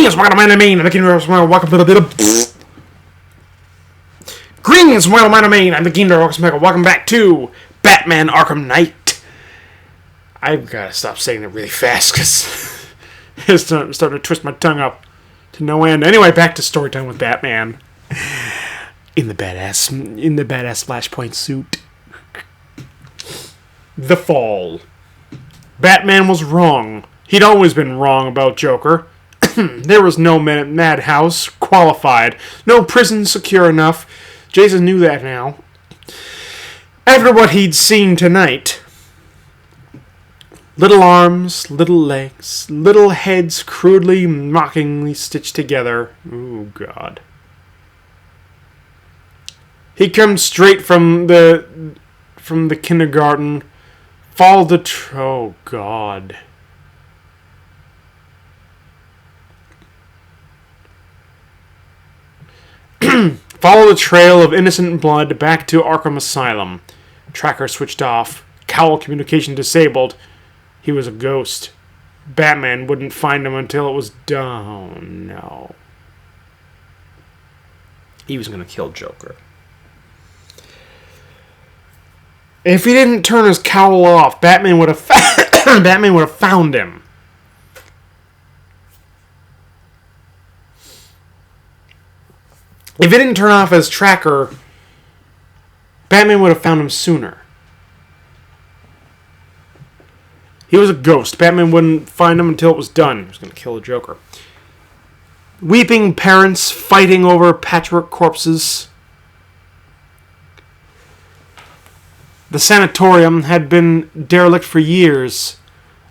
Greetings, welcome to Maine. I'm the King of welcome to the bit of. Greetings, welcome to Maine. I'm the King of welcome back to Batman Arkham Knight. I've got to stop saying it really fast because it's starting to twist my tongue up to no end. Anyway, back to story time with Batman in the badass Flashpoint suit. The Fall. Batman was wrong. He'd always been wrong about Joker. There was no madhouse qualified, no prison secure enough. Jason knew that now. After what he'd seen tonight. Little arms, little legs, little heads crudely, mockingly stitched together. Oh, God. He come straight from the kindergarten. Oh, God. Follow the trail of innocent blood back to Arkham Asylum. Tracker switched off. Cowl communication disabled. He was a ghost. Batman wouldn't find him until it was done. Oh, no. He was going to kill Joker. If he didn't turn his cowl off, Batman would have found him. If it didn't turn off his tracker, Batman would have found him sooner. He was a ghost. Batman wouldn't find him until it was done. He was going to kill the Joker. Weeping parents fighting over patchwork corpses. The sanatorium had been derelict for years.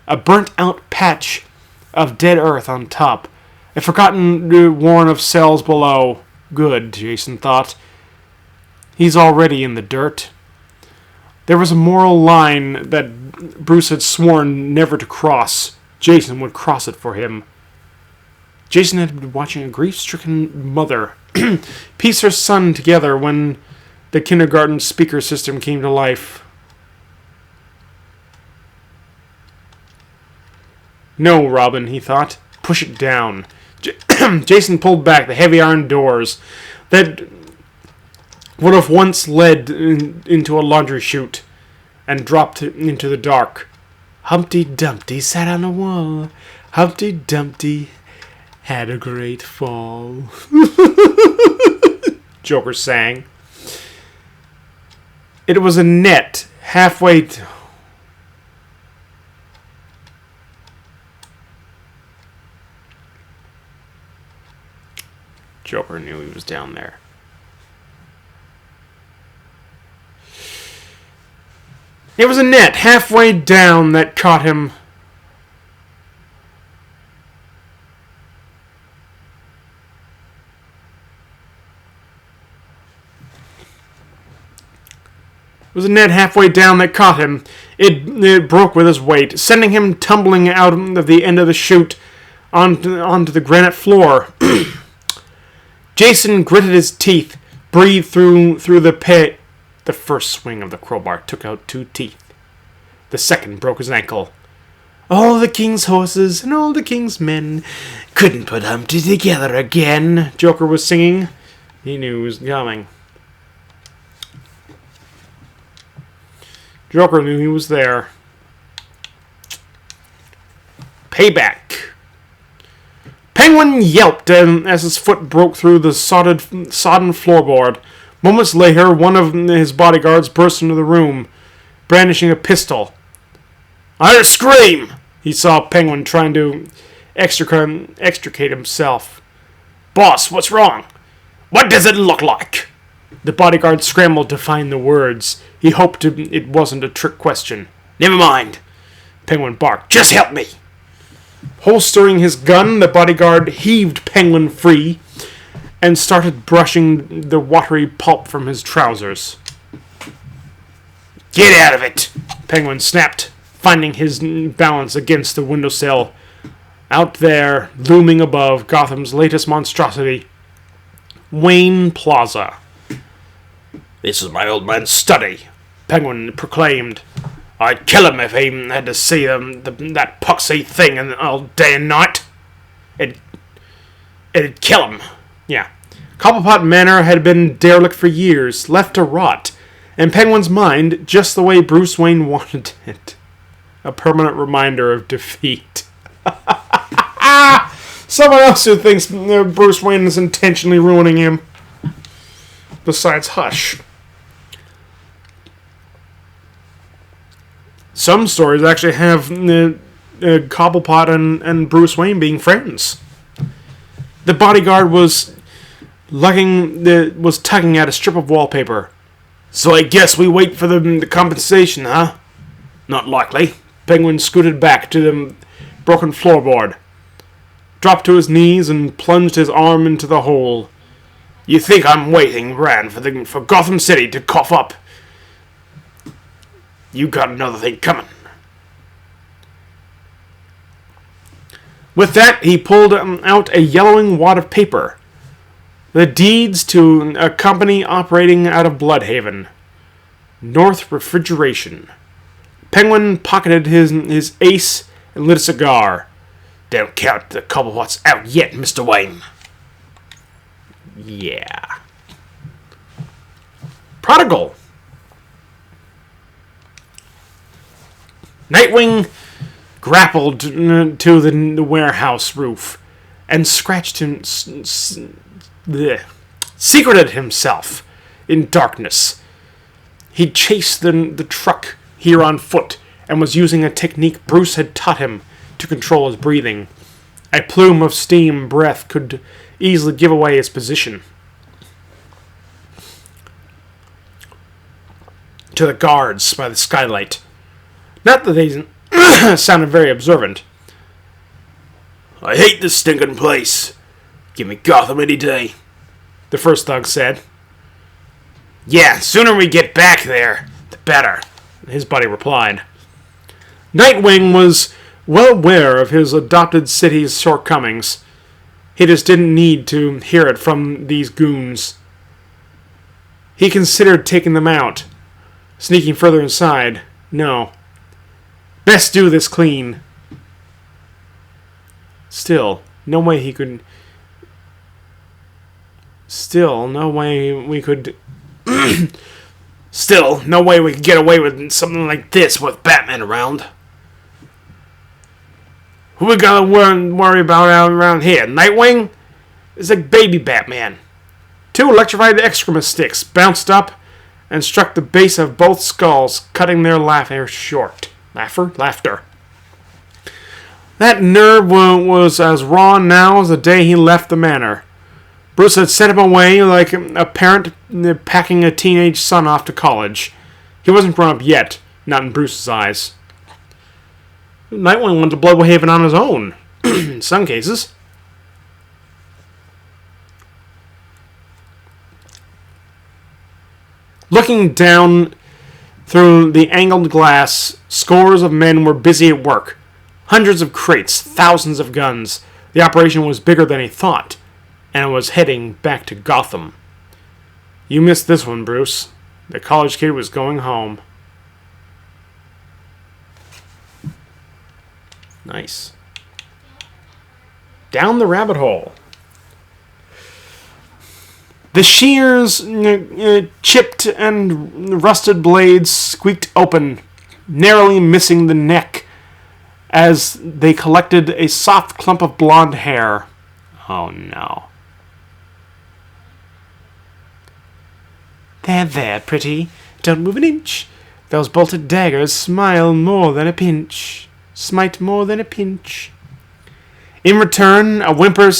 A burnt-out patch of dead earth on top. A forgotten warren of cells below. Good, Jason thought. He's already in the dirt. There was a moral line that Bruce had sworn never to cross. Jason would cross it for him. Jason had been watching a grief-stricken mother piece her son together when the kindergarten speaker system came to life. No, Robin, he thought. Push it down. Jason pulled back the heavy iron doors that would have once led into a laundry chute and dropped into the dark. Humpty Dumpty sat on a wall. Humpty Dumpty had a great fall. Joker sang. It was a net halfway... Joker knew he was down there. It was a net halfway down that caught him. It was a net halfway down that caught him. It broke with his weight, sending him tumbling out of the end of the chute onto the granite floor. Jason gritted his teeth, breathed through the pit. The first swing of the crowbar took out 2 teeth. The second broke his ankle. All the king's horses and all the king's men couldn't put Humpty together again, Joker was singing. He knew he was coming. Joker knew he was there. Payback. Penguin yelped as his foot broke through the sodden floorboard. Moments later, one of his bodyguards burst into the room, brandishing a pistol. I heard a scream! He saw Penguin trying to extricate himself. Boss, what's wrong? What does it look like? The bodyguard scrambled to find the words. He hoped it wasn't a trick question. Never mind, Penguin barked. Just help me! Holstering his gun, the bodyguard heaved Penguin free and started brushing the watery pulp from his trousers. Get out of it! Penguin snapped, finding his balance against the windowsill. Out there, looming above Gotham's latest monstrosity, Wayne Plaza. This is my old man's study, Penguin proclaimed. I'd kill him if he had to see that poxy thing all day and night. It'd kill him. Yeah. Cobblepot Manor had been derelict for years, left to rot, in Penguin's mind, just the way Bruce Wayne wanted it. A permanent reminder of defeat. Someone else who thinks Bruce Wayne is intentionally ruining him. Besides Hush. Some stories actually have Cobblepot and Bruce Wayne being friends. The bodyguard was tugging at a strip of wallpaper. So I guess we wait for the compensation, huh? Not likely. Penguin scooted back to the broken floorboard, dropped to his knees, and plunged his arm into the hole. You think I'm waiting, Ran, for Gotham City to cough up? You got another thing coming. With that, he pulled out a yellowing wad of paper. The deeds to a company operating out of Bloodhaven. North Refrigeration. Penguin pocketed his ace and lit a cigar. Don't count the Cobblepots out yet, Mr. Wayne. Yeah. Prodigal. Nightwing grappled to the warehouse roof and scratched him... secreted himself in darkness. He chased the truck here on foot and was using a technique Bruce had taught him to control his breathing. A plume of steam breath could easily give away his position to the guards by the skylight. Not that they sounded very observant. I hate this stinking place. Give me Gotham any day, the first thug said. Yeah, sooner we get back there, the better, his buddy replied. Nightwing was well aware of his adopted city's shortcomings. He just didn't need to hear it from these goons. He considered taking them out, sneaking further inside. No. Best do this clean. Still, no way we could get away with something like this with Batman around. Who we gotta worry about around here? Nightwing? It's like baby Batman. 2 electrified excrement sticks bounced up and struck the base of both skulls, cutting their laughter short. Laughter. That nerve was as raw now as the day he left the manor. Bruce had sent him away like a parent packing a teenage son off to college. He wasn't grown up yet, not in Bruce's eyes. Nightwing wanted to blow Haven on his own, in some cases. Looking down through the angled glass, scores of men were busy at work. Hundreds of crates, thousands of guns. The operation was bigger than he thought, and it was heading back to Gotham. You missed this one, Bruce. The college kid was going home. Nice. Down the rabbit hole. The shears, chipped and rusted blades squeaked open, narrowly missing the neck as they collected a soft clump of blonde hair. Oh no. There, pretty. Don't move an inch. Those bolted daggers smite more than a pinch. In return, a whimper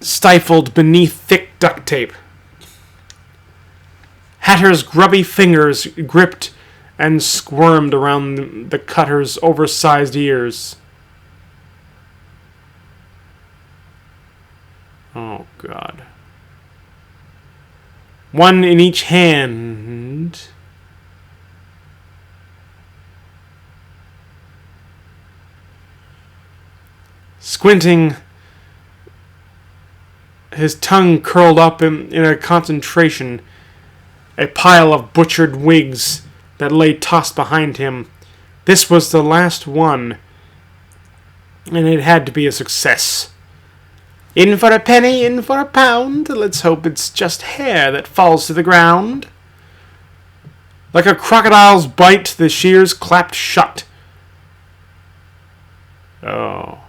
stifled beneath thick duct tape. Hatter's grubby fingers gripped and squirmed around the cutter's oversized ears. Oh, God. One in each hand. Squinting, his tongue curled up in a concentration, a pile of butchered wigs that lay tossed behind him. This was the last one, and it had to be a success. In for a penny, in for a pound. Let's hope it's just hair that falls to the ground. Like a crocodile's bite, the shears clapped shut. Oh.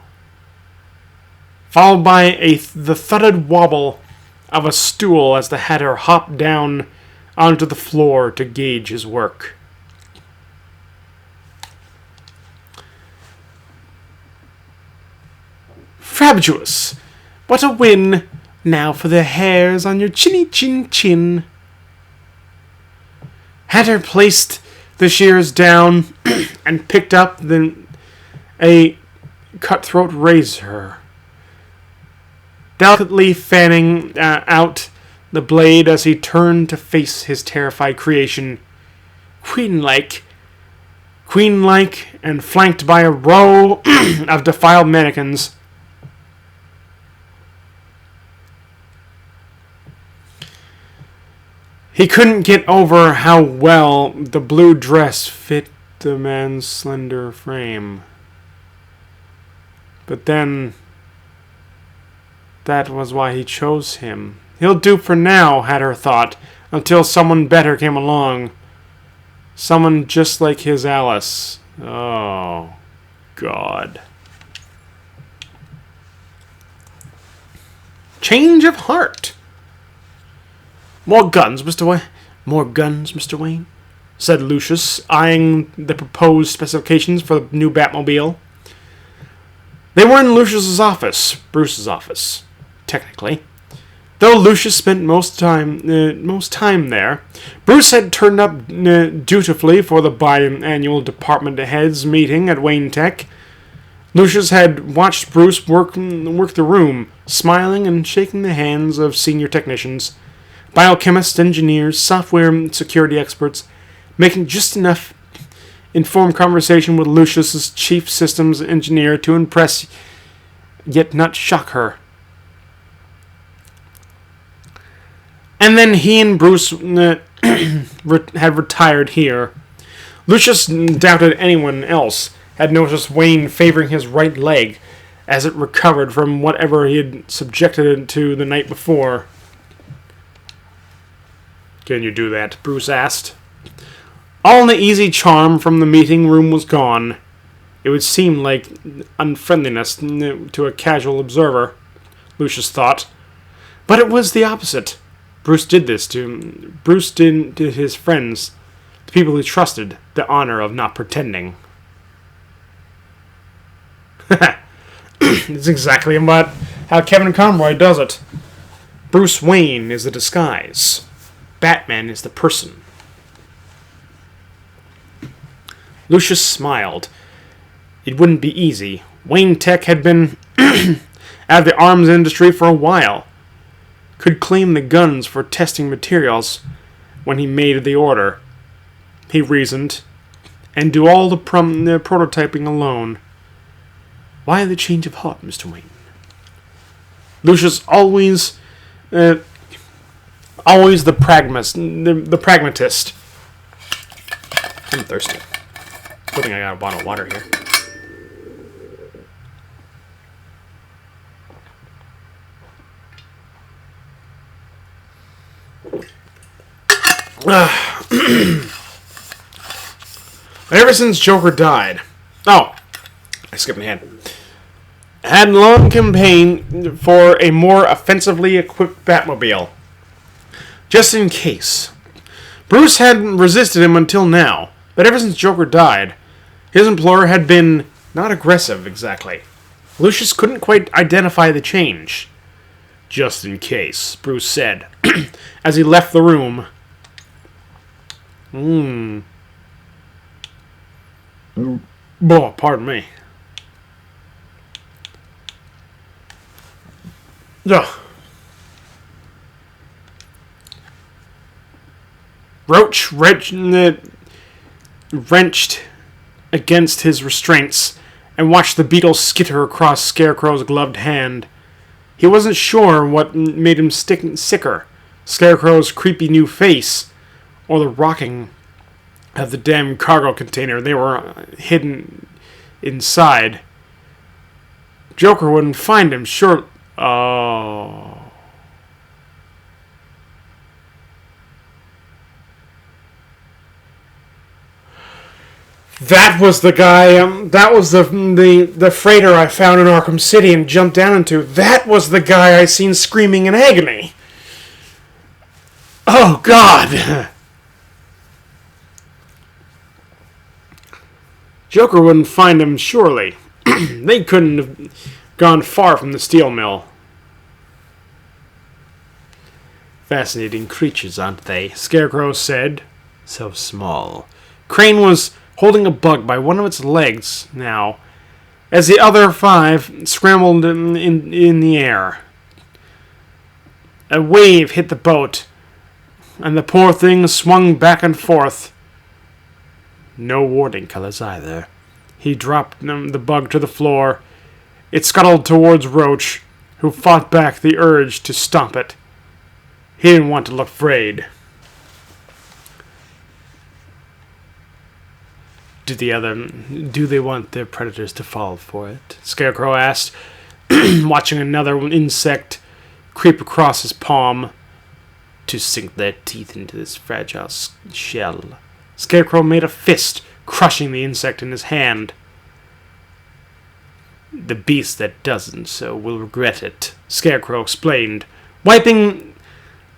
Followed by the thudded wobble of a stool as the Hatter hopped down onto the floor to gauge his work. Fabulous! What a win! Now for the hairs on your chinny chin chin. Hatter placed the shears down and picked up a cutthroat razor, delicately fanning out the blade as he turned to face his terrified creation. Queen-like, and flanked by a row of defiled mannequins. He couldn't get over how well the blue dress fit the man's slender frame. But then, that was why he chose him. He'll do for now, Hatter thought, until someone better came along. Someone just like his Alice. Oh, God. Change of heart. More guns, Mr. Wayne. More guns, Mr. Wayne, said Lucius, eyeing the proposed specifications for the new Batmobile. They were in Lucius's office, Bruce's office, technically. Though Lucius spent most time there, Bruce had turned up dutifully for the biannual department heads meeting at Wayne Tech. Lucius had watched Bruce work the room, smiling and shaking the hands of senior technicians, biochemists, engineers, software security experts, making just enough informed conversation with Lucius's chief systems engineer to impress yet not shock her. And then he and Bruce had retired here. Lucius doubted anyone else had noticed Wayne favoring his right leg as it recovered from whatever he had subjected it to the night before. Can you do that? Bruce asked. All the easy charm from the meeting room was gone. It would seem like unfriendliness to a casual observer, Lucius thought. But it was the opposite. Bruce did to his friends, the people he trusted, the honor of not pretending. It's exactly how Kevin Conroy does it. Bruce Wayne is the disguise. Batman is the person. Lucius smiled. It wouldn't be easy. Wayne Tech had been out of the arms industry for a while. Could claim the guns for testing materials when he made the order, he reasoned, and do all the prototyping alone. Why the change of heart, Mr. Wayne? Lucius always the pragmatist. I'm thirsty. Good thing I got a bottle of water here. Ever since Joker died... Oh, I skipped ahead. Had long campaigned for a more offensively equipped Batmobile. Just in case. Bruce hadn't resisted him until now, but ever since Joker died, his employer had been not aggressive, exactly. Lucius couldn't quite identify the change. Just in case, Bruce said, as he left the room. Oh, pardon me. Ugh. Roach wrenched against his restraints and watched the beetle skitter across Scarecrow's gloved hand. He wasn't sure what made him sicker, Scarecrow's creepy new face, or the rocking of the damn cargo container they were hidden inside. Joker wouldn't find him, sure. Oh. That was the guy, that was the freighter I found in Arkham City and jumped down into. That was the guy I seen screaming in agony. Oh, God. Joker wouldn't find him, surely. They couldn't have gone far from the steel mill. Fascinating creatures, aren't they? Scarecrow said. So small. Crane was holding a bug by one of its legs now, as the other 5 scrambled in the air. A wave hit the boat, and the poor thing swung back and forth. No warning colors either. He dropped the bug to the floor. It scuttled towards Roach, who fought back the urge to stomp it. He didn't want to look afraid. Do they want their predators to fall for it? Scarecrow asked, watching another insect creep across his palm to sink their teeth into this fragile shell. Scarecrow made a fist, crushing the insect in his hand. The beast that doesn't so will regret it, Scarecrow explained, wiping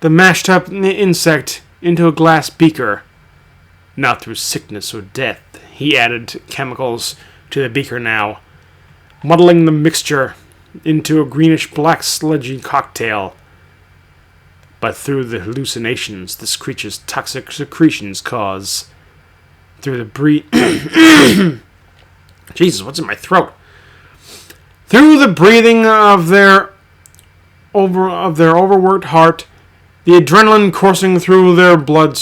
the mashed up insect into a glass beaker. Not through sickness or death. He added chemicals to the beaker now, muddling the mixture into a greenish-black sludgy cocktail. But through the hallucinations this creature's toxic secretions cause. Through the Jesus, what's in my throat? Through the breathing of their overworked heart, the adrenaline coursing through their blood.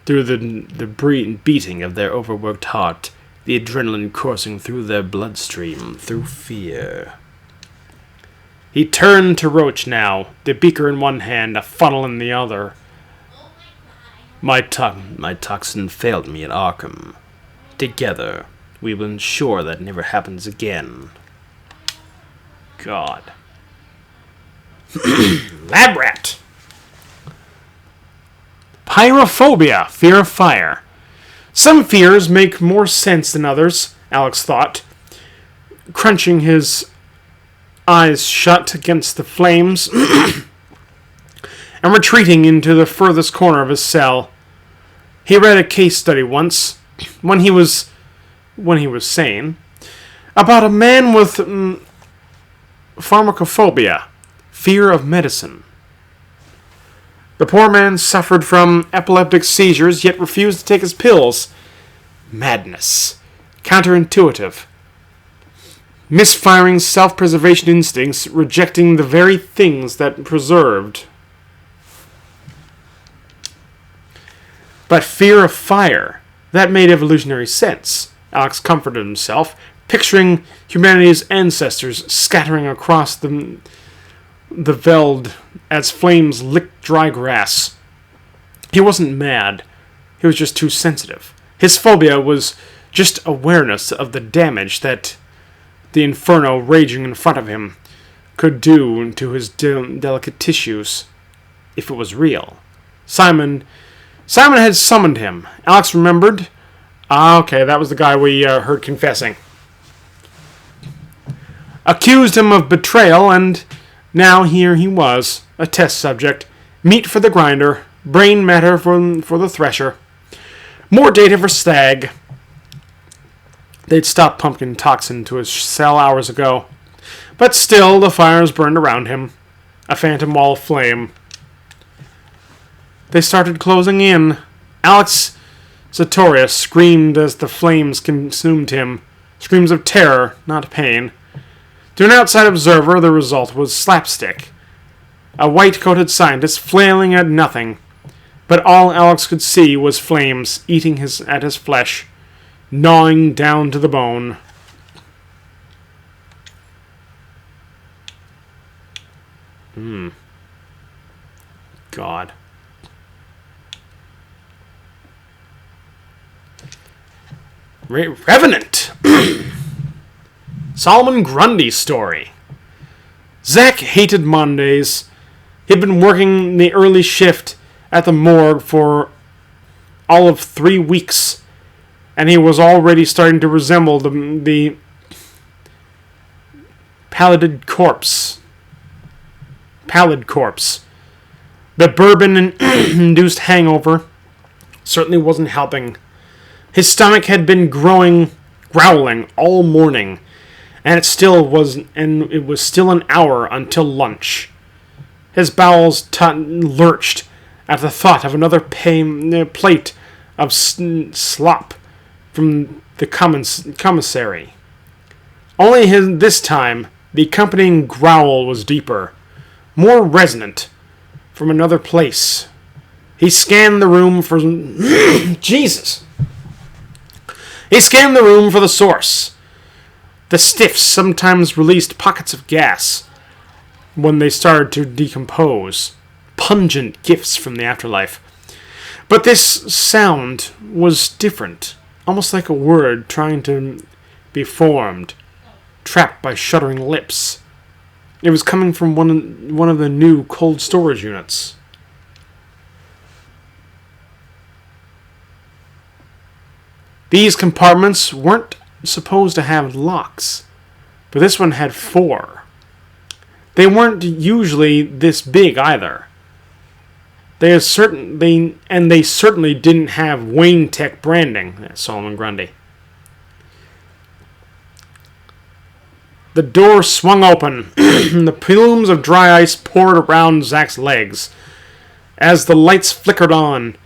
Through the beating of their overworked heart, the adrenaline coursing through their bloodstream, through fear. He turned to Roach now, the beaker in one hand, a funnel in the other. My toxin failed me at Arkham. Together, we will ensure that never happens again. God. Lab rat! Pyrophobia, fear of fire. Some fears make more sense than others, Alex thought, crunching his eyes shut against the flames and retreating into the furthest corner of his cell. He read a case study once, when he was sane, about a man with pharmacophobia, fear of medicine. The poor man suffered from epileptic seizures, yet refused to take his pills. Madness. Counterintuitive. Misfiring self-preservation instincts, rejecting the very things that preserved. But fear of fire. That made evolutionary sense. Alex comforted himself, picturing humanity's ancestors scattering across the veld as flames licked dry grass. He wasn't mad. He was just too sensitive. His phobia was just awareness of the damage that the inferno raging in front of him could do to his delicate tissues if it was real. Simon had summoned him. Alex remembered. Okay, that was the guy we heard confessing. Accused him of betrayal, and now here he was, a test subject, meat for the grinder, brain matter for the thresher. More data for Stag. They'd stopped pumping toxin to his cell hours ago, but still the fires burned around him, a phantom wall of flame. They started closing in. Alex Sartorius screamed as the flames consumed him, screams of terror, not pain. To an outside observer, the result was slapstick. A white-coated scientist flailing at nothing, but all Alex could see was flames eating at his flesh, gnawing down to the bone. God. Revenant! Solomon Grundy's story. Zack hated Mondays. He'd been working the early shift at the morgue for all of 3 weeks, and he was already starting to resemble the pallid corpse. The bourbon-induced hangover certainly wasn't helping. His stomach had been growling all morning, and it was still an hour until lunch. His bowels lurched at the thought of another plate of slop from the commissary. Only this time, the accompanying growl was deeper, more resonant, from another place. He scanned the room for... Jesus! He scanned the room for the source. The stiffs sometimes released pockets of gas when they started to decompose. Pungent gifts from the afterlife. But this sound was different. Almost like a word trying to be formed. Trapped by shuddering lips. It was coming from one of the new cold storage units. These compartments weren't supposed to have locks, but this one had 4. They weren't usually this big either. They certainly didn't have Wayne Tech branding, Solomon Grundy. The door swung open. The plumes of dry ice poured around Zack's legs. As the lights flickered on,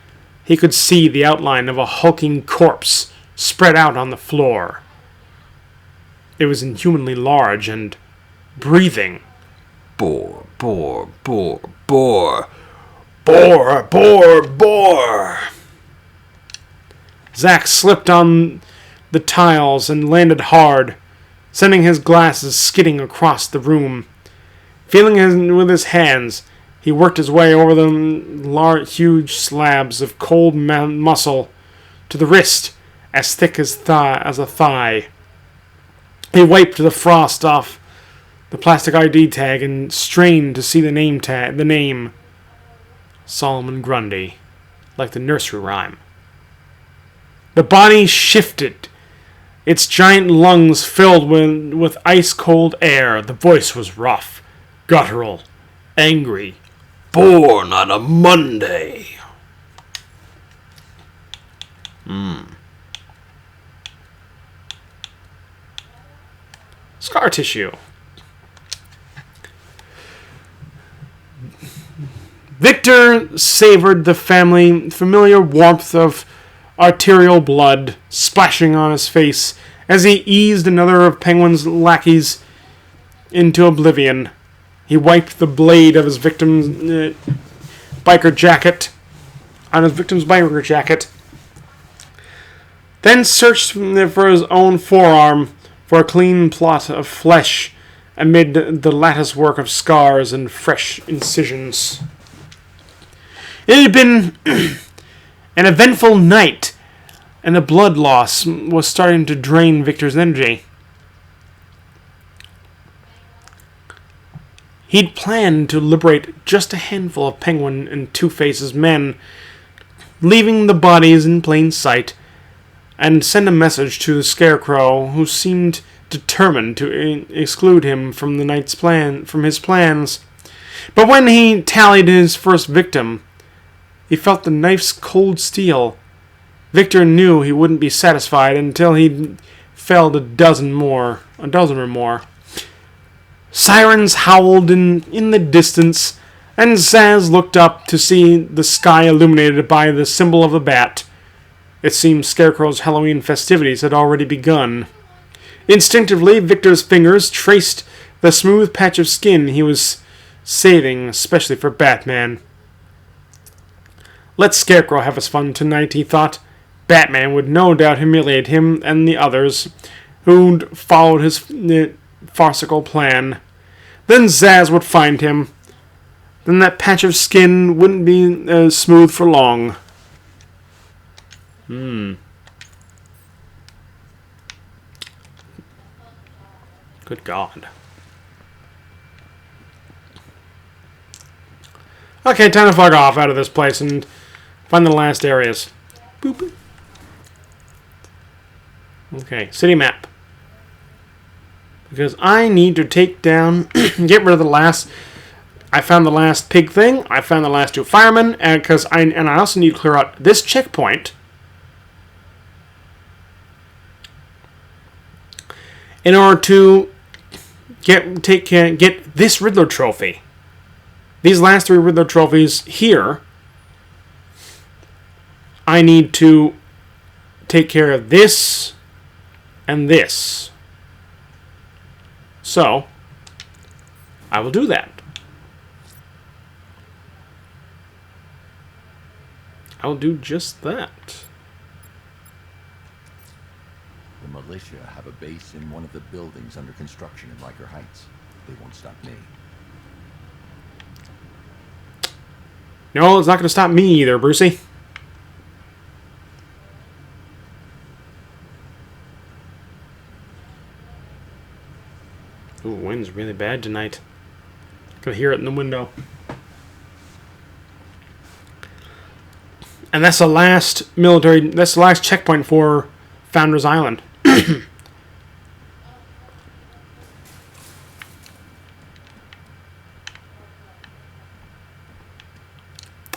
he could see the outline of a hulking corpse spread out on the floor. It was inhumanly large and breathing. Bore, bore, bore, bore. Bore, bore, bore. Zack slipped on the tiles and landed hard, sending his glasses skidding across the room. Feeling with his hands, he worked his way over the huge slabs of cold muscle to the wrist, as thick as a thigh. He wiped the frost off the plastic ID tag and strained to see the name Solomon Grundy, like the nursery rhyme. The body shifted, its giant lungs filled with ice-cold air. The voice was rough, guttural, angry. Born on a Monday. Scar tissue. Victor savored the familiar warmth of arterial blood splashing on his face as he eased another of Penguin's lackeys into oblivion. He wiped the blade of his victim's biker jacket, then searched for his own forearm for a clean plot of flesh amid the lattice work of scars and fresh incisions. It had been an eventful night, and the blood loss was starting to drain Victor's energy. He'd planned to liberate just a handful of Penguin and Two-Face's men, leaving the bodies in plain sight, and send a message to the Scarecrow, who seemed determined to exclude him from his plans. But when he tallied his first victim, he felt the knife's cold steel. Victor knew he wouldn't be satisfied until he'd felled a dozen or more. Sirens howled in the distance, and Zaz looked up to see the sky illuminated by the symbol of the bat. It seemed Scarecrow's Halloween festivities had already begun. Instinctively, Victor's fingers traced the smooth patch of skin he was saving, especially for Batman. Let Scarecrow have his fun tonight, he thought. Batman would no doubt humiliate him and the others who'd followed his farcical plan. Then Zaz would find him. Then that patch of skin wouldn't be smooth for long. Good God. Okay, time to fuck off out of this place and find the last areas. Boop. Okay, city map. Because I need to take down, get rid of the last. I found the last pig thing. I found the last 2 firemen, and I also need to clear out this checkpoint in order to get this Riddler trophy. These last 3 Riddler trophies here, I need to take care of this and this. So, I will do that. I'll do just that. The militia have a base in one of the buildings under construction in Riker Heights. They won't stop me. No, it's not going to stop me either, Brucey. Ooh, wind's really bad tonight. I can hear it in the window. And that's the last that's the last checkpoint for Founders Island.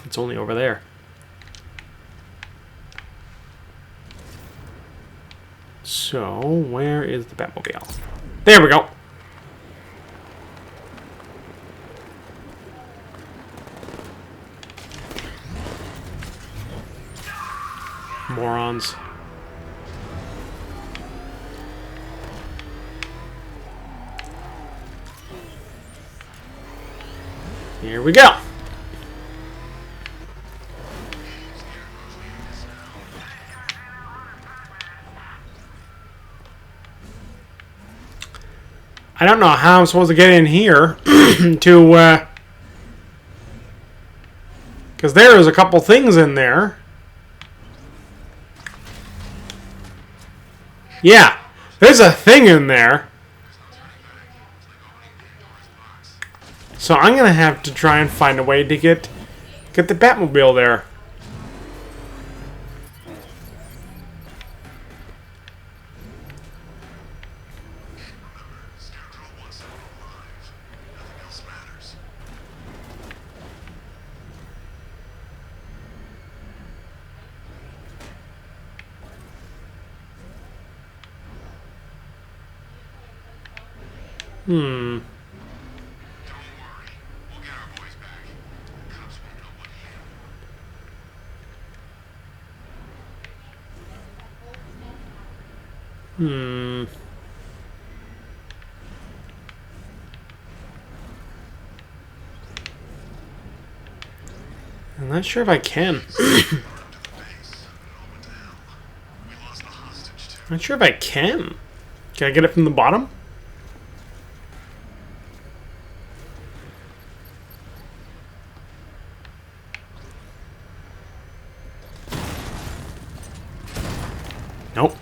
It's only over there. So, where is the Batmobile? There we go. Morons. Here we go. I don't know how I'm supposed to get in here to, because there is a couple things in there. Yeah, there's a thing in there. So I'm going to have to try and find a way to get the Batmobile there. Hmm. Hmm. I'm not sure if I can. Not sure if I can. Can I get it from the bottom? Nope.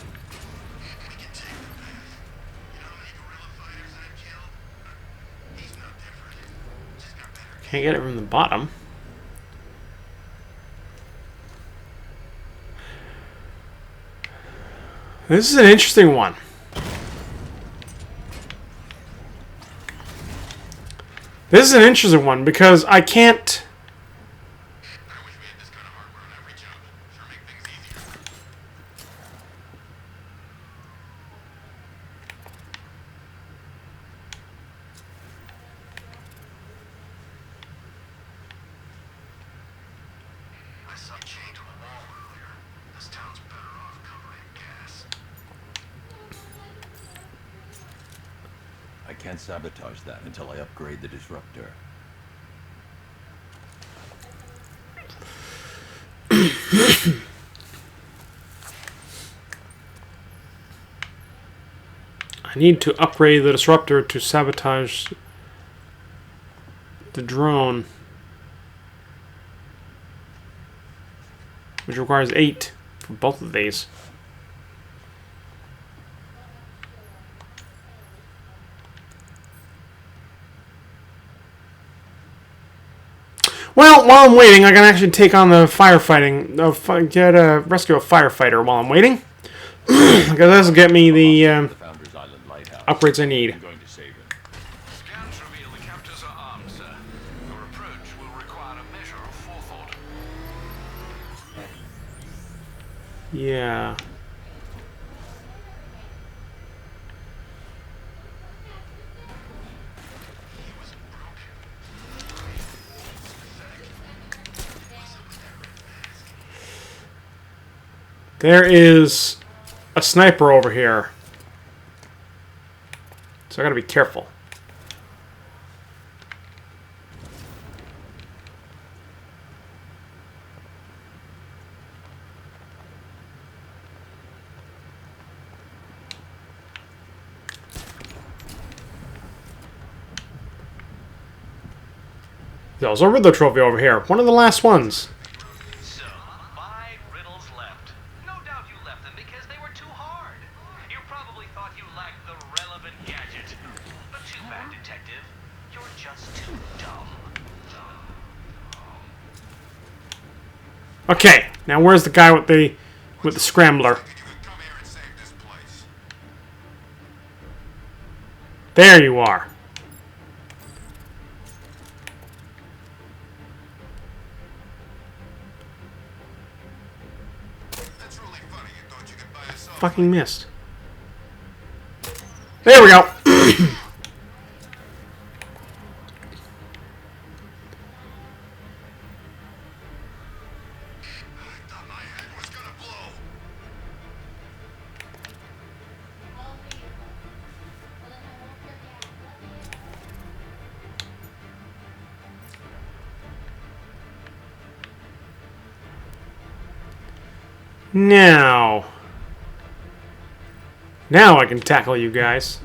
Can't get it from the bottom. This is an interesting one. This is an interesting one because I can't... I can't sabotage that until I upgrade the disruptor. I need to upgrade the disruptor to sabotage the drone, which requires 8 for both of these. Well, while I'm waiting, I can actually take on the firefighting. Rescue a firefighter while I'm waiting. Because that'll get me the Founders Island Lighthouse. upgrades I need. I'm going to save him. Scans reveal the captors are armed, sir. Your approach will require a measure of forethought. Yeah. There is a sniper over here. So I gotta be careful. There's a Riddler trophy over here. One of the last ones. So, 5 riddles left. No doubt you left them because they were too hard. You probably thought you lacked the relevant gadget. But too bad, detective. You're just too dumb. Okay, now where's the guy with the scrambler? You can come here and save this place. There you are. That's really funny. You thought you could buy us off. Fucking missed. There we go. I thought my head was gonna blow. Now I can tackle you guys.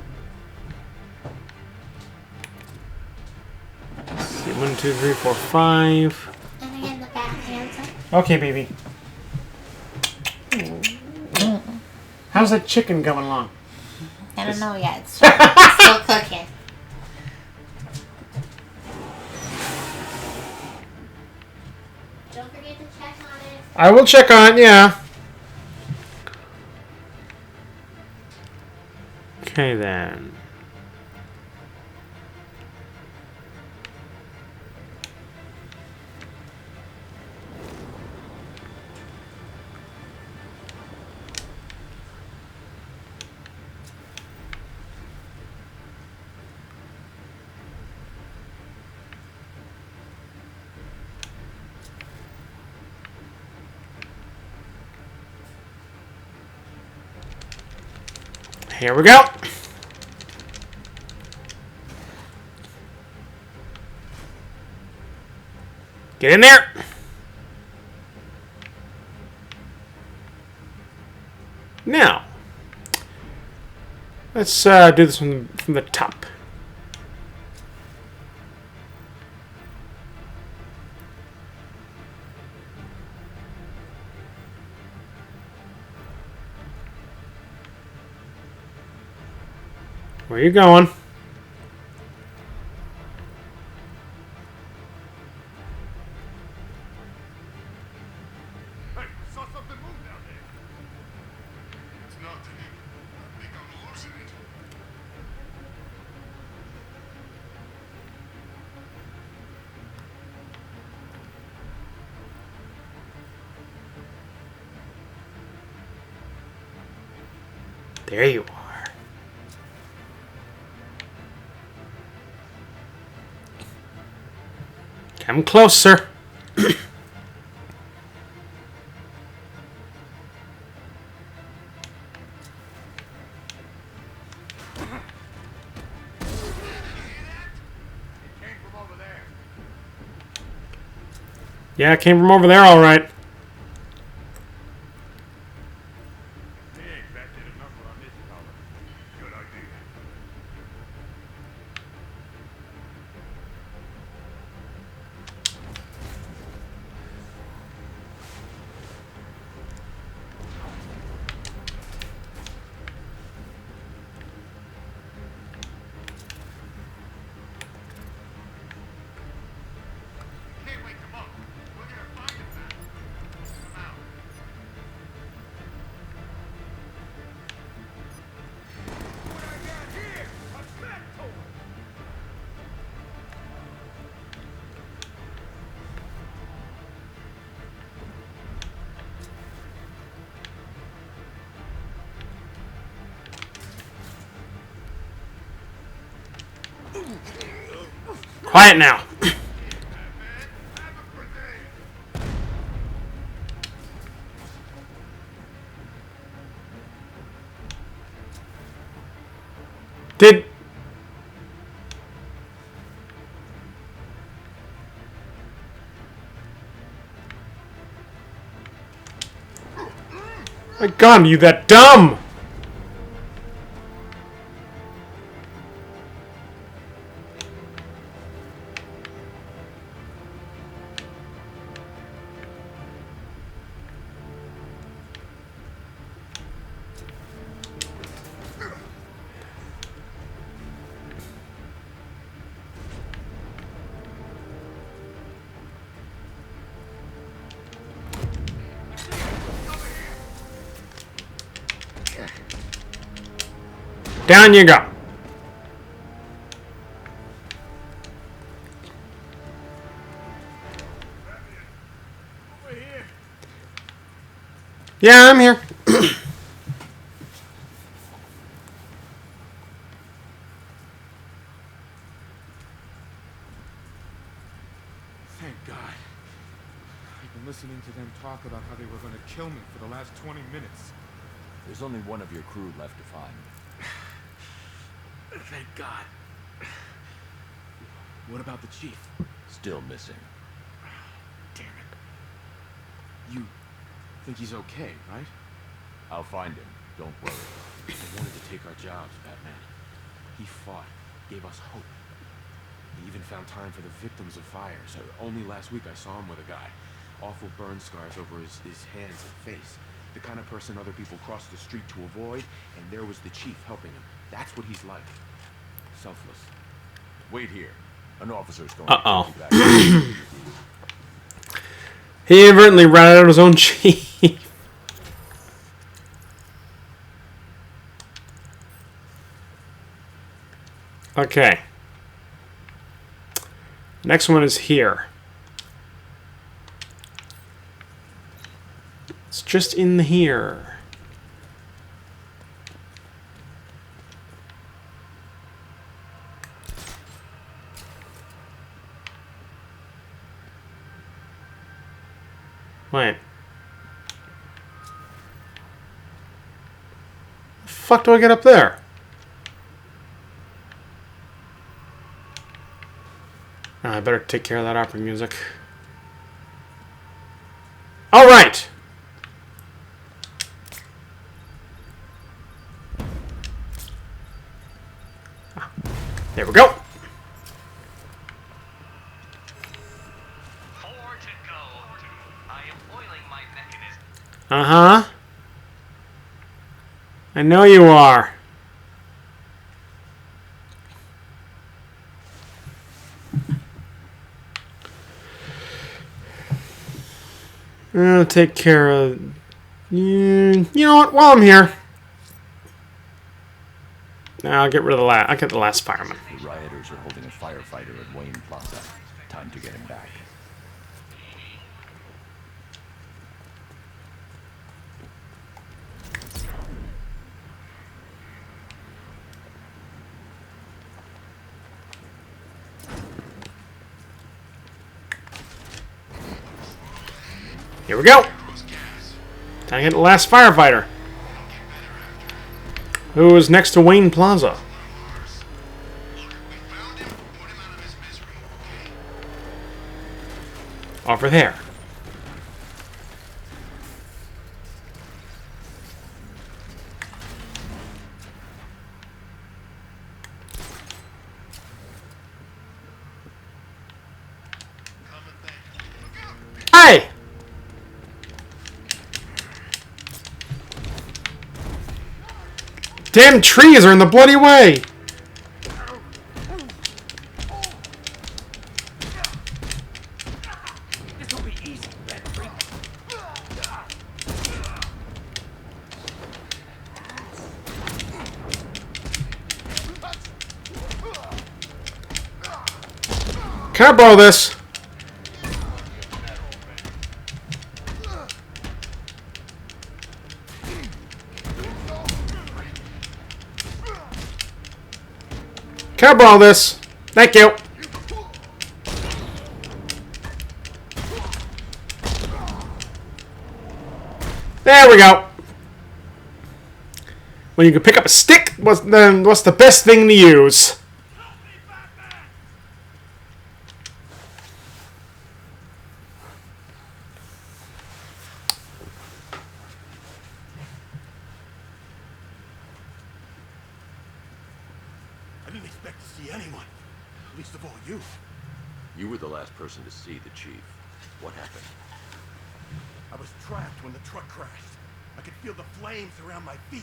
Let's see, 1, 2, 3, 4, 5. And again, the back hands up. Okay, baby. How's that chicken coming along? I don't know yet. It's still cooking. Don't forget to check on it. I will check on it, yeah. Okay then. Here we go. Get in there. Now, let's do this from the top. Where you going? Hey, I saw something move down there. It's nothing. I think I'm losing it. There you are. Come closer. Came from over there. Yeah, it came from over there, all right. They ain't back to the number on this collar. Good idea. Can't wait Quiet now. Did... My God, are you that dumb? Down you go. Yeah, I'm here. Thank God. I've been listening to them talk about how they were going to kill me for the last 20 minutes. There's only one of your crew left to find. Thank God. What about the chief? Still missing. Damn it. You think he's okay, right? I'll find him. Don't worry. They wanted to take our jobs, Batman. He fought, gave us hope. He even found time for the victims of fires. Only last week I saw him with a guy. Awful burn scars over his hands and face. The kind of person other people cross the street to avoid, and there was the chief helping him. That's what he's like. Selfless. Wait here. An officer's going Uh-oh. to take you back. He inadvertently ratted out his own chief. Okay. Next one is here. It's just in here. Wait. The fuck do I get up there? I better take care of that opera music. All right. There we go. 4 to go. I am oiling my mechanism. Uh-huh. I know you are. I'll take care of... You know what? While I'm here... I'll get rid of the last... I'll get the last fireman. The rioters are holding a firefighter at Wayne Plaza. Time to get him back. Here we go. Time to get the last firefighter. Who is next to Wayne Plaza? Over there. Hey! Damn trees are in the bloody way! Can I borrow this? Can I borrow this? Thank you. There we go. When you can pick up a stick, what's the best thing to use? I didn't expect to see anyone. Least of all you. You were the last person to see the chief. What happened? I was trapped when the truck crashed. I could feel the flames around my feet.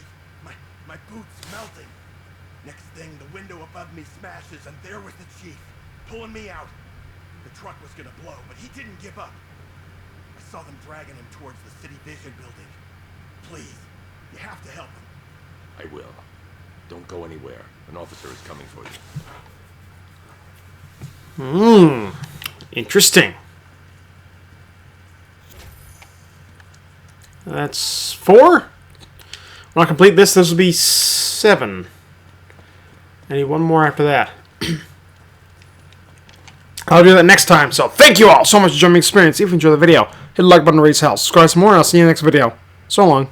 My boots melting. Next thing, the window above me smashes, and there was the chief, pulling me out. The truck was gonna blow, but he didn't give up. I saw them dragging him towards the City Vision building. Please, you have to help him. I will. Don't go anywhere. An officer is coming for you. Interesting. That's 4. When I complete this, this will be 7. I need one more after that. I'll do that next time. So thank you all so much for joining me experience. If you enjoyed the video, hit the like button to raise hell. Subscribe some more, and I'll see you in the next video. So long.